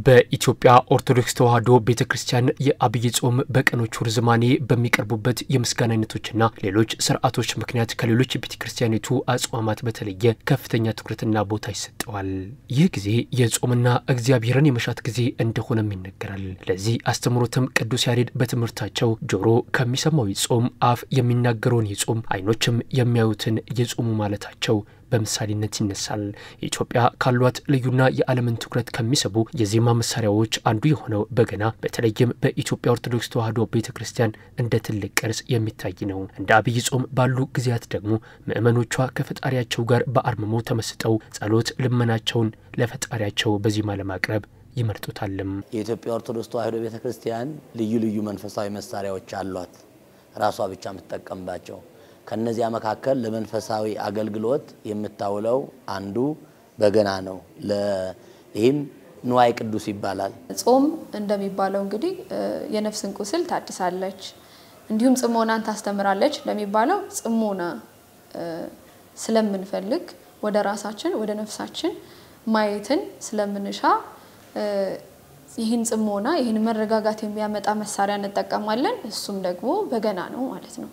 በኢትዮጵያ ኦርቶዶክስ ተዋሕዶ ቤተክርስቲያን የአብይ ጾም በቀኖቹ ርዝማኔ በሚቀርቡበት የምስጋና አይነቶችና ሌሎች ሥርዓቶች ምክንያት ከሌሎች ቤተክርስቲያኒቱ አጽዋማት በተለየ ከፍተኛ ትኩረትና ቦታ ይሰጠዋል። ይህ ጊዜ የጾምና እግዚአብሔርን የመሻት ጊዜ እንደሆነም ይነገራል። ለዚህ አስተምሮትም ቅዱስ ያሬድ በትምህርታቸው ጆሮ ከሚሰማው ይጾም፣ አፍ የሚናገረውን ይጾም፣ አይኖችም የሚያዩትን ይጾሙ ማለታቸው በምሳሌነት ይነሳል። ኢትዮጵያ ካሏት ልዩና የዓለምን ትኩረት ከሚስቡ የዜማ መሳሪያዎች አንዱ የሆነው በገና በተለይም በኢትዮጵያ ኦርቶዶክስ ተዋሕዶ ቤተክርስቲያን እንደ ትልቅ ቅርስ የሚታይ ነው። እንደ አብይ ጾም ባሉ ጊዜያት ደግሞ ምእመኖቿ ከፈጣሪያቸው ጋር በአርምሞ ተመስጠው ጸሎት ልመናቸውን ለፈጣሪያቸው በዜማ ለማቅረብ ይመርጡታልም። የኢትዮጵያ ኦርቶዶክስ ተዋሕዶ ቤተክርስቲያን ልዩ ልዩ መንፈሳዊ መሳሪያዎች አሏት፣ ራሷ ብቻ የምትጠቀምባቸው። ከነዚያ መካከል ለመንፈሳዊ አገልግሎት የምታውለው አንዱ በገና ነው። ለይህም ንዋይ ቅዱስ ይባላል። ጾም እንደሚባለው እንግዲህ የነፍስን ቁስል ታድሳለች፣ እንዲሁም ጽሞናን ታስተምራለች ለሚባለው ጽሞና ስለምንፈልግ ወደ ራሳችን ወደ ነፍሳችን ማየትን ስለምንሻ ይህን ጽሞና ይህን መረጋጋት የሚያመጣ መሳሪያ እንጠቀማለን። እሱም ደግሞ በገና ነው ማለት ነው።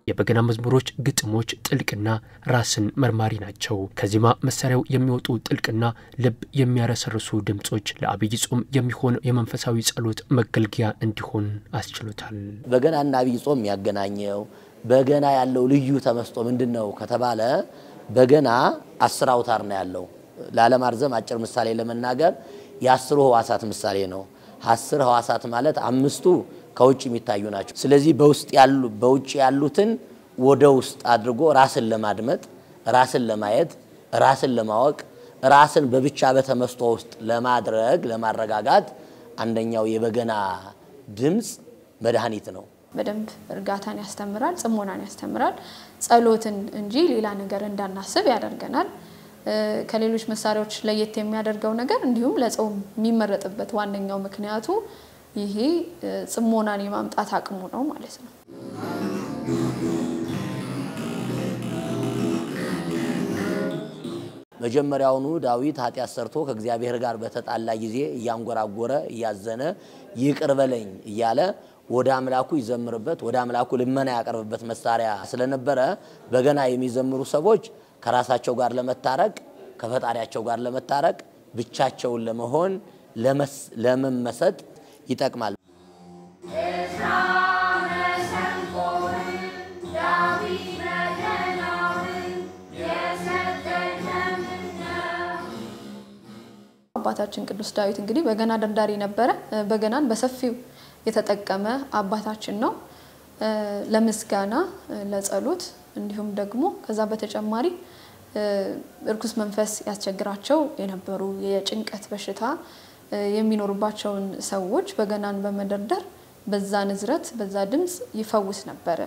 የበገና መዝሙሮች ግጥሞች ጥልቅና ራስን መርማሪ ናቸው። ከዜማ መሳሪያው የሚወጡ ጥልቅና ልብ የሚያረሰርሱ ድምጾች ለአብይ ጾም የሚሆን የመንፈሳዊ ጸሎት መገልገያ እንዲሆን አስችሎታል። በገናና አብይ ጾም ያገናኘው በገና ያለው ልዩ ተመስጦ ምንድነው ከተባለ በገና 10 አውታር ነው ያለው። ለዓለማርዘም አጭር ምሳሌ ለመናገር የ10 ህዋሳት ምሳሌ ነው። 10 ህዋሳት ማለት 5ቱ ከውጭ የሚታዩ ናቸው። ስለዚህ በውጭ ያሉትን ወደ ውስጥ አድርጎ ራስን ለማድመጥ፣ ራስን ለማየት፣ ራስን ለማወቅ፣ ራስን በብቻ በተመስጦ ውስጥ ለማድረግ ለማረጋጋት አንደኛው የበገና ድምጽ መድኃኒት ነው። በደንብ እርጋታን ያስተምራል፣ ጽሞናን ያስተምራል፣ ጸሎትን እንጂ ሌላ ነገር እንዳናስብ ያደርገናል። ከሌሎች መሳሪያዎች ለየት የሚያደርገው ነገር እንዲሁም ለጾም የሚመረጥበት ዋነኛው ምክንያቱ ይሄ ጽሞናን የማምጣት አቅሙ ነው ማለት ነው። መጀመሪያውኑ ዳዊት ኃጢአት ሰርቶ ከእግዚአብሔር ጋር በተጣላ ጊዜ እያንጎራጎረ እያዘነ ይቅር በለኝ እያለ ወደ አምላኩ ይዘምርበት ወደ አምላኩ ልመና ያቀርብበት መሳሪያ ስለነበረ በገና የሚዘምሩ ሰዎች ከራሳቸው ጋር ለመታረቅ ከፈጣሪያቸው ጋር ለመታረቅ ብቻቸውን ለመሆን ለመመሰጥ ይጠቅማል። አባታችን ቅዱስ ዳዊት እንግዲህ በገና ደርዳሪ ነበረ። በገናን በሰፊው የተጠቀመ አባታችን ነው። ለምስጋና ለጸሎት እንዲሁም ደግሞ ከዛ በተጨማሪ እርኩስ መንፈስ ያስቸግራቸው የነበሩ የጭንቀት በሽታ የሚኖርባቸውን ሰዎች በገናን በመደርደር በዛ ንዝረት በዛ ድምጽ ይፈውስ ነበር።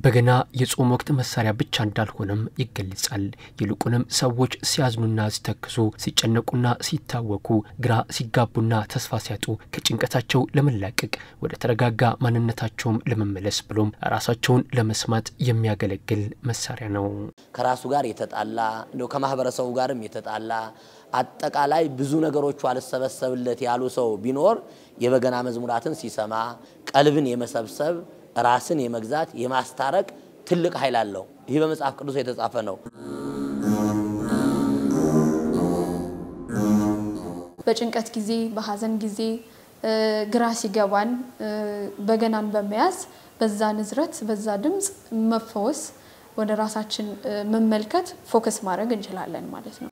በገና የጾም ወቅት መሳሪያ ብቻ እንዳልሆነም ይገልጻል። ይልቁንም ሰዎች ሲያዝኑና ሲተክዙ ሲጨነቁና ሲታወኩ ግራ ሲጋቡና ተስፋ ሲያጡ ከጭንቀታቸው ለመላቀቅ ወደ ተረጋጋ ማንነታቸው ለመመለስ ብሎም ራሳቸውን ለመስማት የሚያገለግል መሳሪያ ነው። ከራሱ ጋር የተጣላ ነው ከማህበረሰቡ ጋርም የተጣላ አጠቃላይ ብዙ ነገሮች አልሰበሰብለት ያሉ ሰው ቢኖር የበገና መዝሙራትን ሲሰማ ቀልብን የመሰብሰብ ራስን የመግዛት የማስታረቅ ትልቅ ኃይል አለው። ይህ በመጽሐፍ ቅዱስ የተጻፈ ነው። በጭንቀት ጊዜ በሐዘን ጊዜ ግራ ሲገባን በገናን በመያዝ በዛ ንዝረት በዛ ድምጽ መፈወስ ወደ ራሳችን መመልከት ፎከስ ማድረግ እንችላለን ማለት ነው።